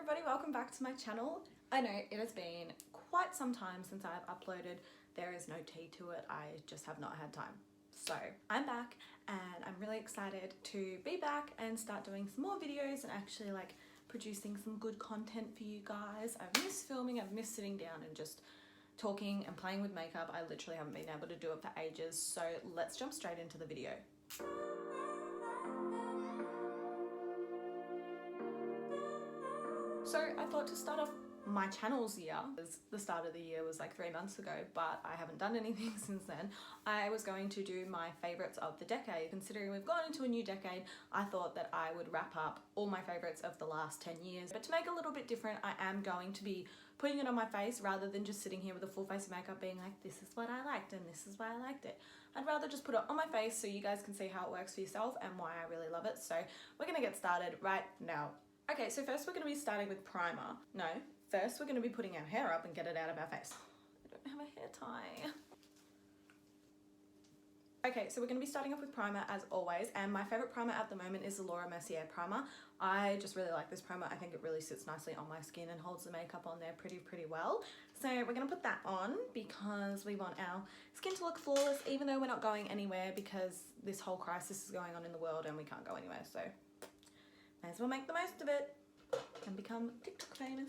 everybody, welcome back to my channel. I know it has been quite some time since I've uploaded. There is no tea to it, I just have not had time. So I'm back and I'm really excited to be back and start doing some more videos and actually like producing some good content for you guys. I've missed filming, I've missed sitting down and just talking and playing with makeup. I literally haven't been able to do it for ages, so let's jump straight into the video. So I thought to start off my channel's year, as the start of the year was like 3 months ago, but I haven't done anything since then. I was going to do my favorites of the decade. Considering we've gone into a new decade, I thought that I would wrap up all my favorites of the last 10 years. But to make it a little bit different, I am going to be putting it on my face rather than just sitting here with a full face of makeup being like, this is what I liked and this is why I liked it. I'd rather just put it on my face so you guys can see how it works for yourself and why I really love it. So we're gonna get started right now. Okay, so first we're going to be starting with primer. No, first we're going to be putting our hair up and get it out of our face. I don't have a hair tie. Okay, so we're going to be starting off with primer as always, and my favourite primer at the moment is the Mercier primer. I just really like this primer. I think it really sits nicely on my skin and holds the makeup on there pretty well. So we're going to put that on because we want our skin to look flawless, even though we're not going anywhere because this whole crisis is going on in the world and we can't go anywhere, so may as well make the most of it and become TikTok famous.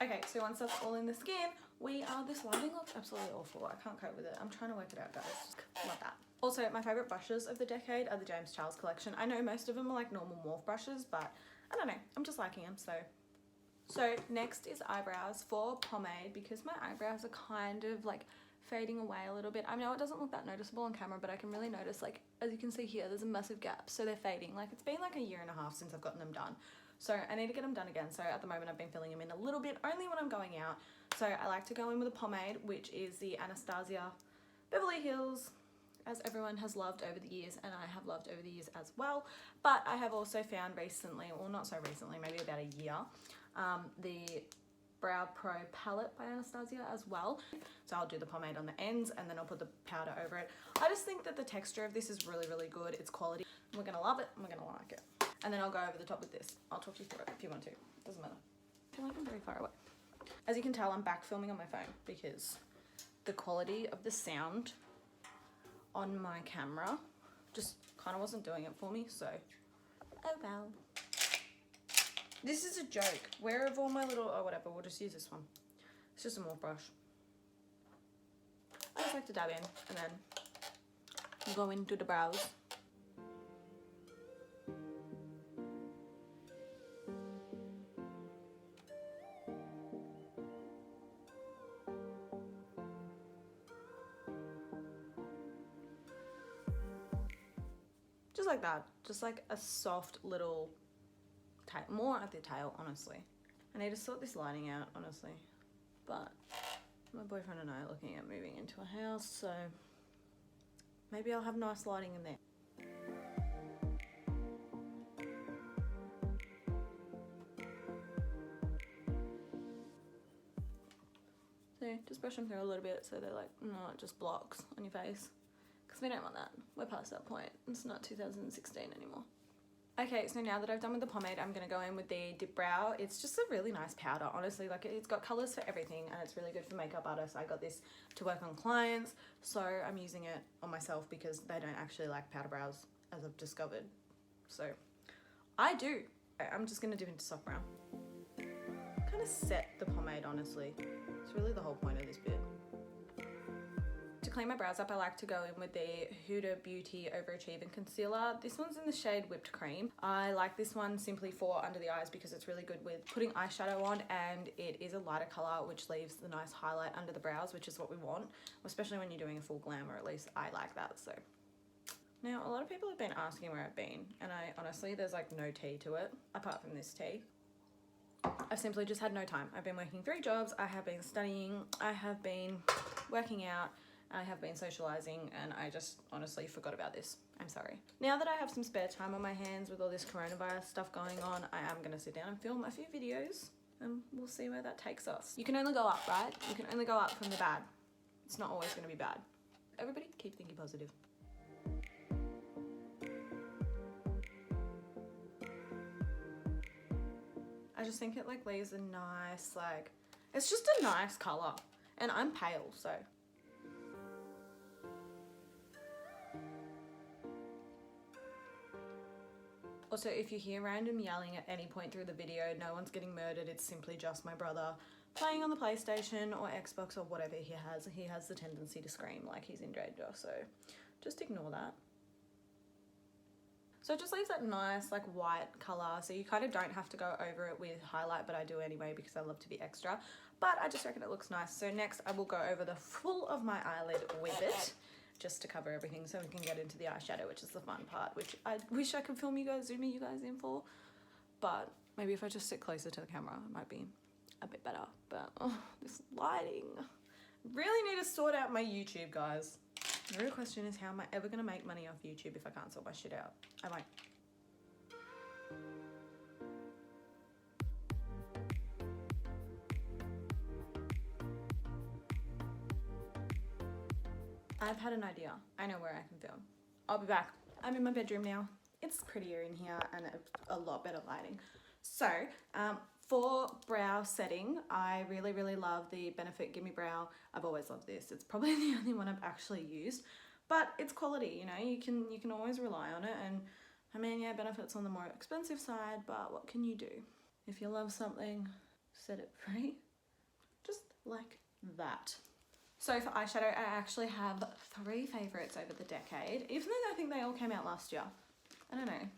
Okay, so once that's all in the skin, this lighting looks absolutely awful. I can't cope with it. I'm trying to work it out, guys. Just love that. Also, my favourite brushes of the decade are the James Charles collection. I know most of them are like normal Morphe brushes, but I don't know. I'm just liking them, so. So next is eyebrows for pomade because my eyebrows are kind of like fading away a little bit. I know it doesn't look that noticeable on camera, but I can really notice, like, as you can see here, there's a massive gap. So they're fading. Like, it's been like a year and a half since I've gotten them done. So I need to get them done again. So at the moment I've been filling them in a little bit, only when I'm going out. So I like to go in with a pomade, which is the Anastasia Beverly Hills, as everyone has loved over the years, and I have loved over the years as well. But I have also found recently, or not so recently, maybe about a year, the Brow Pro palette by Anastasia as well. So I'll do the pomade on the ends and then I'll put the powder over it. I just think that the texture of this is really good. It's quality. We're gonna love it and we're gonna like it. And then I'll go over the top with this. I'll talk you through it if you want to. Doesn't matter. I feel like I'm very far away. As you can tell, I'm back filming on my phone because the quality of the sound on my camera just kind of wasn't doing it for me, so oh well. This is a joke. Where have all my little, oh whatever, we'll just use this one. It's just a Morphe brush. I just like to dab in and then go into the brows. Just like that. Just like a soft little more at the tail, honestly. I need to sort this lighting out, honestly, but my boyfriend and I are looking at moving into a house, so maybe I'll have nice lighting in there. So just brush them through a little bit so they're like not just blocks on your face, because we don't want that. We're past that point. It's not 2016 anymore. Okay, so now that I've done with the pomade, I'm going to go in with the DipBrow. It's just a really nice powder, honestly. Like, it's got colours for everything and it's really good for makeup artists. I got this to work on clients, so I'm using it on myself because they don't actually like powder brows, as I've discovered. So I do. I'm just going to dip into soft brown. Kind of set the pomade, honestly. It's really the whole point of this bit. To clean my brows up, I like to go in with the Huda Beauty Overachiever concealer. This one's in the shade Whipped Cream. I like this one simply for under the eyes because it's really good with putting eyeshadow on, and it is a lighter colour which leaves the nice highlight under the brows, which is what we want, especially when you're doing a full glam, or at least I like that. So now a lot of people have been asking where I've been, and I honestly, there's like no tea to it apart from this tea. I've simply just had no time. I've been working 3 jobs, I have been studying, I have been working out, I have been socialising, and I just honestly forgot about this. I'm sorry. Now that I have some spare time on my hands with all this coronavirus stuff going on, I am going to sit down and film a few videos and we'll see where that takes us. You can only go up, right? You can only go up from the bad. It's not always going to be bad. Everybody keep thinking positive. I just think it like leaves a nice, like, it's just a nice colour. And I'm pale, so. Also, if you hear random yelling at any point through the video, no one's getting murdered. It's simply just my brother playing on the PlayStation or Xbox or whatever he has. He has the tendency to scream like he's in danger, so just ignore that. So it just leaves that nice like white colour, so you kind of don't have to go over it with highlight, but I do anyway because I love to be extra. But I just reckon it looks nice. So next I will go over the full of my eyelid with it, just to cover everything so we can get into the eyeshadow, which is the fun part, which I wish I could zoom you guys in for. But maybe if I just sit closer to the camera, it might be a bit better. But oh, this lighting. Really need to sort out my YouTube, guys. The real question is, how am I ever going to make money off YouTube if I can't sort my shit out? I won't. I've had an idea. I know where I can film. I'll be back. I'm in my bedroom now. It's prettier in here and a lot better lighting. So, for brow setting, I really love the Benefit Gimme Brow. I've always loved this. It's probably the only one I've actually used, but it's quality, you know, you can always rely on it. And I mean, yeah, Benefit's on the more expensive side, but what can you do? If you love something, set it free. Just like that. So for eyeshadow, I actually have 3 favourites over the decade, even though I think they all came out last year. I don't know.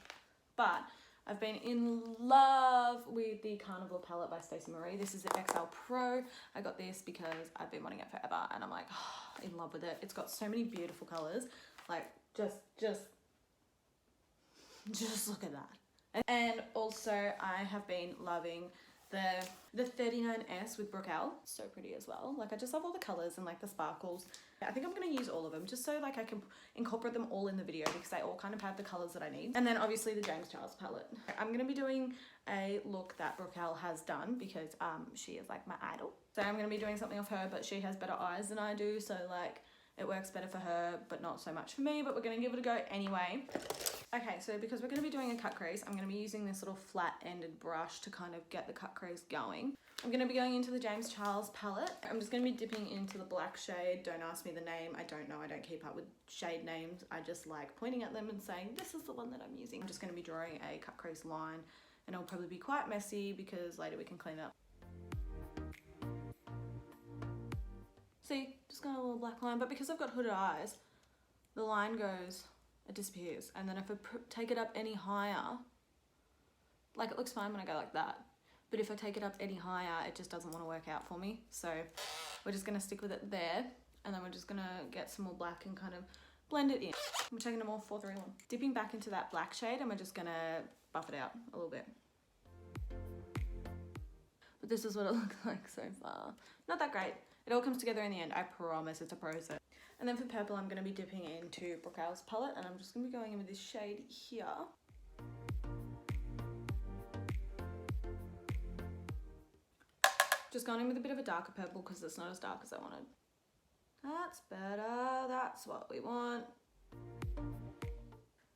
But I've been in love with the Carnival palette by Stacey. This is the XL Pro. I got this because I've been wanting it forever and I'm like, oh, in love with it. It's got so many beautiful colours. Like, just look at that. And also I have been loving the 39S with Brookell. So pretty as well. Like, I just love all the colours and like the sparkles. I think I'm going to use all of them just so like I can incorporate them all in the video because they all kind of have the colours that I need. And then obviously the James Charles palette. I'm going to be doing a look that Brookell has done because she is like my idol. So I'm going to be doing something of her, but she has better eyes than I do, so like it works better for her but not so much for me, but we're going to give it a go anyway. Okay, so because we're going to be doing a cut crease, I'm going to be using this little flat-ended brush to kind of get the cut crease going. I'm going to be going into the James Charles palette. I'm just going to be dipping into the black shade. Don't ask me the name. I don't know. I don't keep up with shade names. I just like pointing at them and saying, this is the one that I'm using. I'm just going to be drawing a cut crease line, and it'll probably be quite messy because later we can clean up. See, just got a little black line, but because I've got hooded eyes, the line goes, it disappears. And then if I take it up any higher, like it looks fine when I go like that, but if I take it up any higher, it just doesn't want to work out for me. So we're just going to stick with it there, and then we're just going to get some more black and kind of blend it in. I'm taking a more 431. Dipping back into that black shade, and we're just going to buff it out a little bit. But this is what it looks like so far. Not that great. It all comes together in the end. I promise it's a process. And then for purple, I'm going to be dipping into Brookell's palette, and I'm just going to be going in with this shade here. Just going in with a bit of a darker purple because it's not as dark as I wanted. That's better. That's what we want.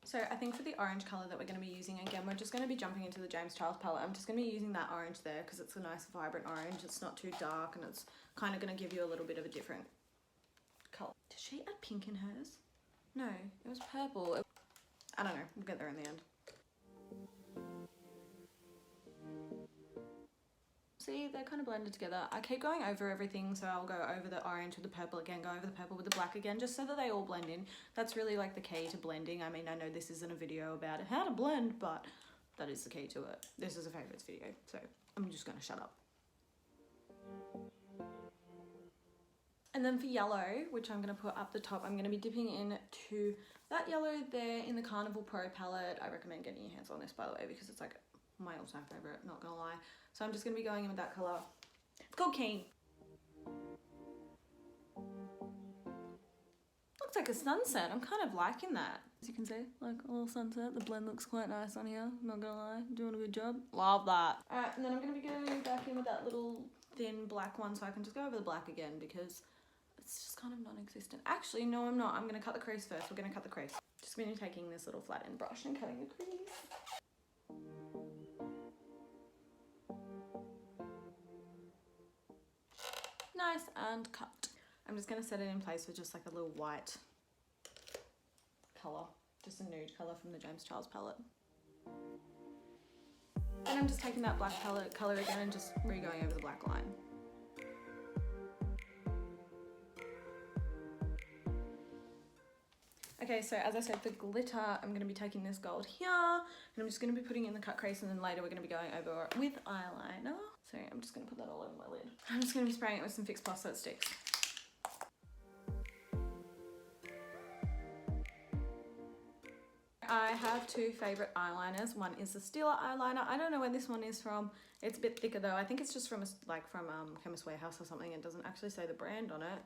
So I think for the orange colour that we're going to be using, again, we're just going to be jumping into the James Charles palette. I'm just going to be using that orange there because it's a nice vibrant orange. It's not too dark and it's kind of going to give you a little bit of a different colour. Did she add pink in hers? No, it was purple. I don't know. We'll get there in the end. See, they're kind of blended together. I keep going over everything, so I'll go over the orange with the purple again, go over the purple with the black again, just so that they all blend in. That's really like the key to blending. I mean, I know this isn't a video about how to blend, but that is the key to it. This is a favourites video, so I'm just going to shut up. And then for yellow, which I'm going to put up the top, I'm going to be dipping into that yellow there in the Carnival Pro palette. I recommend getting your hands on this, by the way, because it's like my all-time favourite, not going to lie. So I'm just going to be going in with that colour. It's called Keen. Looks like a sunset. I'm kind of liking that. As you can see, like a little sunset. The blend looks quite nice on here, not going to lie. Doing a good job. Love that. Alright, and then I'm going to be going back in with that little thin black one so I can just go over the black again because it's just kind of non-existent. Actually, no, I'm not. I'm going to cut the crease first. We're going to cut the crease. Just going to be taking this little flat end brush and cutting the crease. nice and cut. I'm just going to set it in place with just like a little white colour, just a nude colour from the James Charles palette. And I'm just taking that black colour again and just re-going over the black line. Okay, so as I said, the glitter, I'm going to be taking this gold here, and I'm just going to be putting it in the cut crease, and then later we're going to be going over it with eyeliner. So I'm just going to put that all over my lid. I'm just going to be spraying it with some Fixplus so it sticks. I have two favourite eyeliners. One is the Stila Eyeliner. I don't know where this one is from. It's a bit thicker though. I think it's just from Chemist Warehouse or something. It doesn't actually say the brand on it.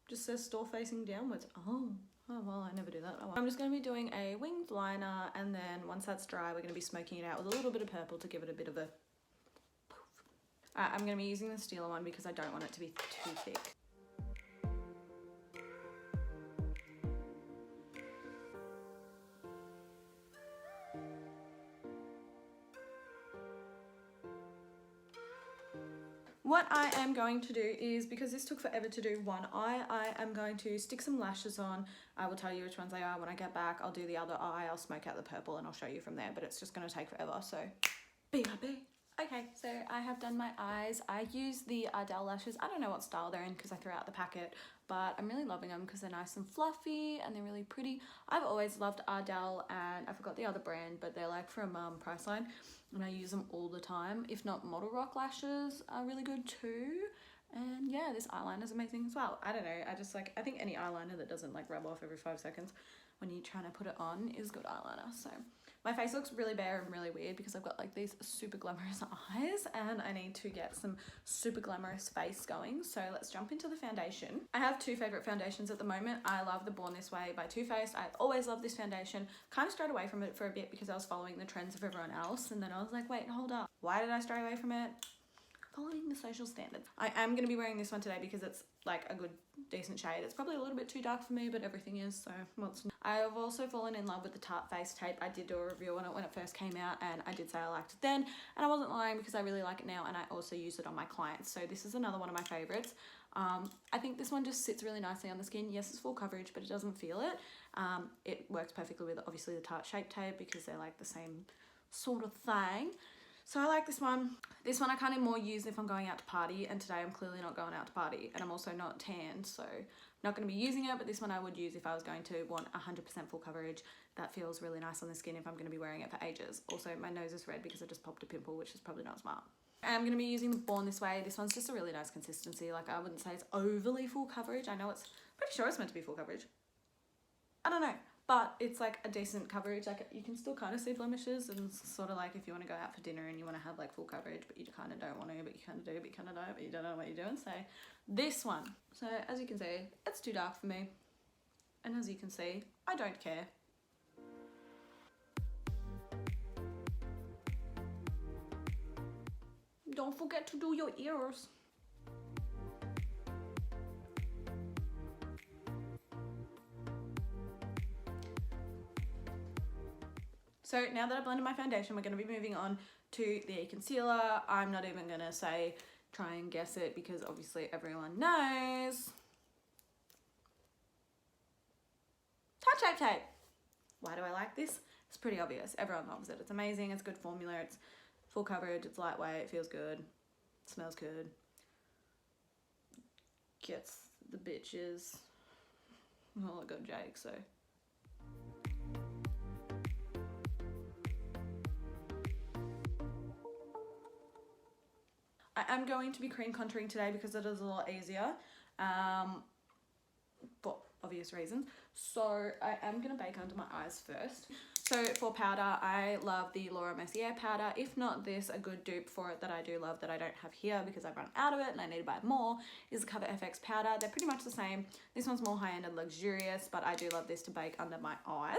Just says store facing downwards. Oh well, I never do that. Oh, well. I'm just going to be doing a winged liner, and then once that's dry, we're going to be smoking it out with a little bit of purple to give it a bit of a poof. I'm going to be using the Stila one because I don't want it to be too thick. What I am going to do is, because this took forever to do one eye, I am going to stick some lashes on. I will tell you which ones they are when I get back. I'll do the other eye, I'll smoke out the purple, and I'll show you from there, but it's just going to take forever, so BRB. Okay, so I have done my eyes. I use the Ardell lashes. I don't know what style they're in because I threw out the packet, but I'm really loving them because they're nice and fluffy and they're really pretty. I've always loved Ardell, and I forgot the other brand, but they're like from Priceline, and I use them all the time. If not, Model Rock lashes are really good too. And yeah, this eyeliner is amazing as well. I don't know, I think any eyeliner that doesn't like rub off every 5 seconds when you're trying to put it on is good eyeliner. So my face looks really bare and really weird because I've got like these super glamorous eyes, and I need to get some super glamorous face going. So let's jump into the foundation. I have two favourite foundations at the moment. I love the Born This Way by Too Faced. I've always loved this foundation. Kind of strayed away from it for a bit because I was following the trends of everyone else, and then I was like, wait, hold up. Why did I stray away from it? Following the social standards. I am going to be wearing this one today because it's like a good decent shade. It's probably a little bit too dark for me, but everything is, so what's... I have also fallen in love with the Tarte face tape. I did do a review on it when it first came out, and I did say I liked it then, and I wasn't lying because I really like it now, and I also use it on my clients. So this is another one of my favorites. I think this one just sits really nicely on the skin. Yes, it's full coverage, but it doesn't feel it. It works perfectly with obviously the Tarte shape tape because they're like the same sort of thing. So I like this one. This one I kind of more use if I'm going out to party, and today I'm clearly not going out to party, and I'm also not tanned, so I'm not going to be using it, but this one I would use if I was going to want 100% full coverage. That feels really nice on the skin if I'm going to be wearing it for ages. Also, my nose is red because I just popped a pimple, which is probably not smart. I'm going to be using the Born This Way. This one's just a really nice consistency. Like, I wouldn't say it's overly full coverage. I know it's pretty sure it's meant to be full coverage. I don't know. But it's like a decent coverage. Like, you can still kind of see blemishes, and sort of like if you want to go out for dinner and you want to have like full coverage, but you kind of don't want to, but you kind of do, but you kind of don't, but you don't know what you're doing. So this one. So as you can see, it's too dark for me. And as you can see, I don't care. Don't forget to do your ears. So now that I've blended my foundation, we're going to be moving on to the concealer. I'm not even going to say try and guess it because obviously everyone knows. Tarte Shape Tape. Why do I like this? It's pretty obvious. Everyone loves it. It's amazing. It's good formula. It's full coverage. It's lightweight. It feels good. It smells good. Gets the bitches. Well, I got Jake, so... I am going to be cream contouring today because it is a lot easier, for obvious reasons. So I am going to bake under my eyes first. So for powder, I love the Mercier powder. If not this, a good dupe for it that I do love that I don't have here because I've run out of it and I need to buy more is the Cover FX powder. They're pretty much the same. This one's more high-end and luxurious, but I do love this to bake under my eyes.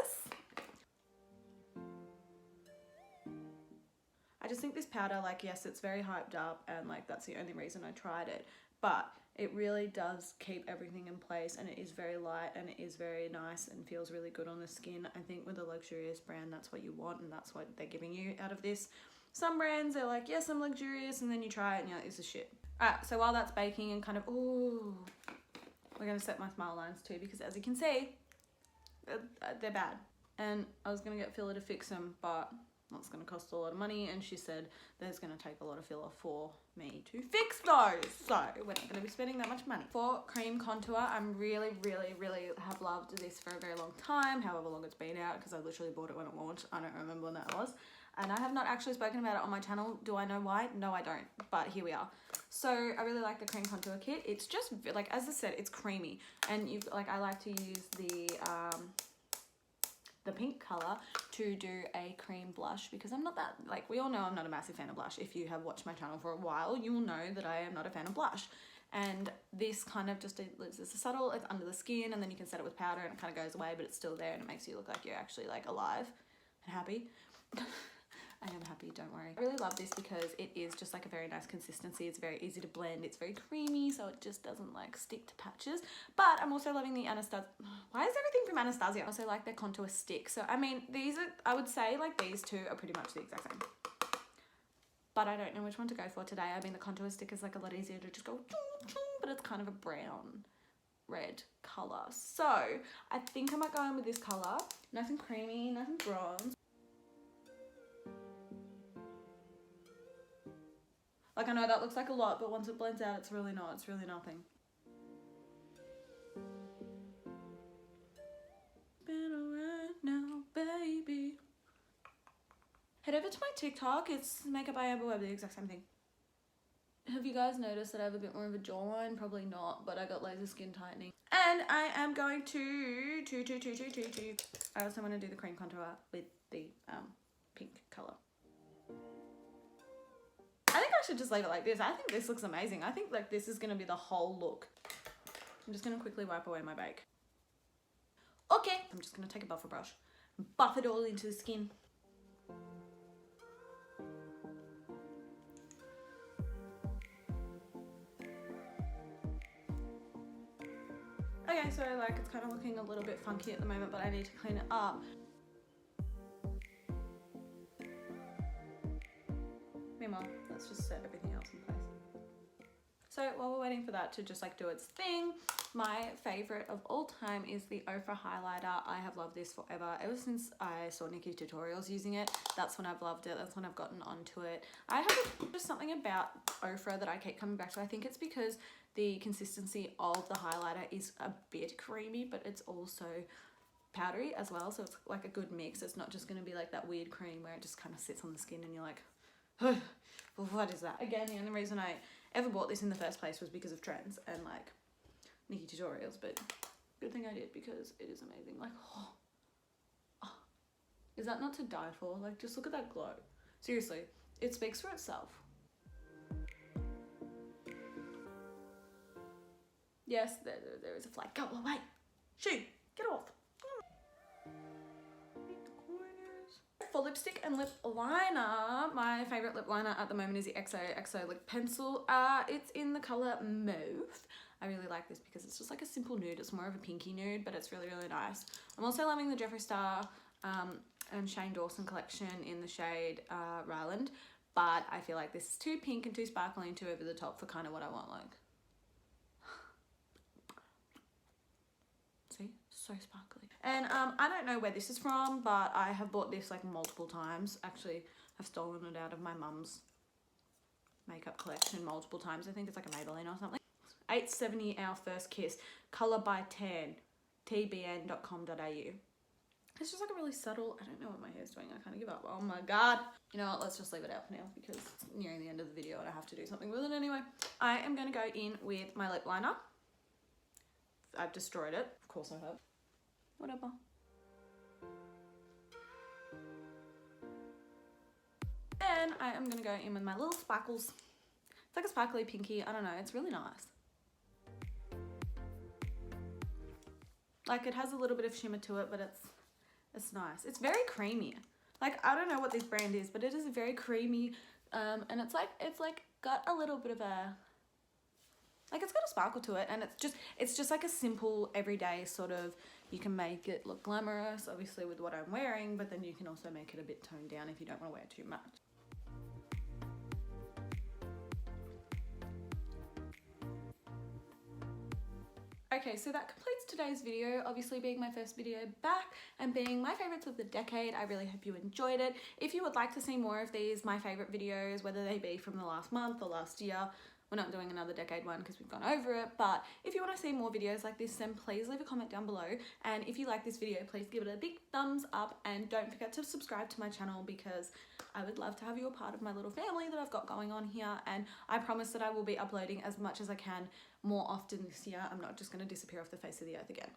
I just think this powder, like, yes, it's very hyped up and like that's the only reason I tried it, but it really does keep everything in place, and it is very light and it is very nice and feels really good on the skin. I think with a luxurious brand, that's what you want, and that's what they're giving you out of this. Some brands, they're like, yes, I'm luxurious, and then you try it and you're like, this is shit. Alright, so while that's baking and kind of, ooh, we're going to set my smile lines too, because as you can see, they're bad. And I was going to get filler to fix them, but that's going to cost a lot of money, and she said there's going to take a lot of filler for me to fix those, so we're not going to be spending that much money. For cream contour, I'm really have loved this for a very long time, however long it's been out, because I literally bought it when it launched. I don't remember when that was, and I have not actually spoken about it on my channel. Do I know why? No, I don't, but here we are. So I really like the cream contour kit. It's just like, as I said, it's creamy, and you like, I like to use the pink color to do a cream blush, because I'm not that, like, we all know I'm not a massive fan of blush. If you have watched my channel for a while, you will know that I am not a fan of blush, and this kind of just is a subtle, it's under the skin, and then you can set it with powder and it kind of goes away, but it's still there, and it makes you look like you're actually like alive and happy. I am happy, don't worry. I really love this because it is just like a very nice consistency. It's very easy to blend. It's very creamy, so it just doesn't like stick to patches. But I'm also loving the Anastasia. Why is everything from Anastasia? I also like their contour stick. So I mean, these are, I would say like these two are pretty much the exact same. But I don't know which one to go for today. I mean, the contour stick is like a lot easier to just go, but it's kind of a brown red color. So I think I might go in with this color. Nice and creamy, nice and bronze. Like, I know that looks like a lot, but once it blends out, it's really not. It's really nothing. Better right now, baby. Head over to my TikTok. It's Makeup by Amber Webb, the exact same thing. Have you guys noticed that I have a bit more of a jawline? Probably not, but I got laser skin tightening. And I am going to I also want to do the cream contour with the pink color. I think I should just leave it like this. I think this looks amazing. I think like this is going to be the whole look. I'm just going to quickly wipe away my bake. Okay, I'm just going to take a buffer brush and buff it all into the skin. Okay, so like it's kind of looking a little bit funky at the moment, but I need to clean it up. Meanwhile, let's just set everything else in place. So while we're waiting for that to just like do its thing, my favorite of all time is the Ofra Highlighter. I have loved this forever. Ever since I saw Nikki's tutorials using it, that's when I've loved it. That's when I've gotten onto it. I have just something about Ofra that I keep coming back to. I think it's because the consistency of the highlighter is a bit creamy, but it's also powdery as well. So it's like a good mix. It's not just going to be like that weird cream where it just kind of sits on the skin and you're like, well, what is that? Again, the only reason I ever bought this in the first place was because of trends and like Nikki tutorials, but good thing I did because it is amazing. Like, oh, is that not to die for? Like, just look at that glow. Seriously, it speaks for itself. Yes, there is a flag. Go away. Shoo, get off. For lipstick and lip liner, my favorite lip liner at the moment is the XOXO lip pencil. It's in the color Mauve. I really like this because it's just like a simple nude. It's more of a pinky nude, but it's really nice. I'm also loving the Jefree Star and Shane Dawson collection in the shade Ryland, but I feel like this is too pink and too sparkly and too over the top for kind of what I want. Like, see, so sparkly. And I don't know where this is from, but I have bought this like multiple times. Actually, I've stolen it out of my mum's makeup collection multiple times. I think it's like a Maybelline or something. 870 Our First Kiss, Colour by Tan, tbn.com.au. It's just like a really subtle, I don't know what my hair's doing. I kind of give up. Oh my God. You know what? Let's just leave it out for now because it's nearing the end of the video and I have to do something with it anyway. I am going to go in with my lip liner. I've destroyed it. Of course I have. Whatever. Then I am going to go in with my little sparkles. It's like a sparkly pinky. I don't know. It's really nice. Like, it has a little bit of shimmer to it, but it's nice. It's very creamy. Like, I don't know what this brand is, but it is very creamy. And it's like got a little bit of a, like, it's got a sparkle to it, and it's just like a simple everyday sort of, you can make it look glamorous, obviously with what I'm wearing, but then you can also make it a bit toned down if you don't want to wear too much. Okay, so that completes today's video. Obviously being my first video back and being my favorites of the decade, I really hope you enjoyed it. If you would like to see more of these, my favorite videos, whether they be from the last month or last year, we're not doing another decade one because we've gone over it, but if you want to see more videos like this, then please leave a comment down below. And if you like this video, please give it a big thumbs up and don't forget to subscribe to my channel because I would love to have you a part of my little family that I've got going on here. And I promise that I will be uploading as much as I can more often this year. I'm not just going to disappear off the face of the earth again.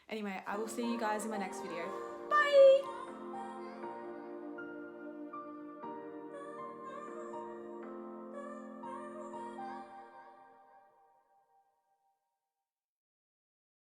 Anyway, I will see you guys in my next video. Bye!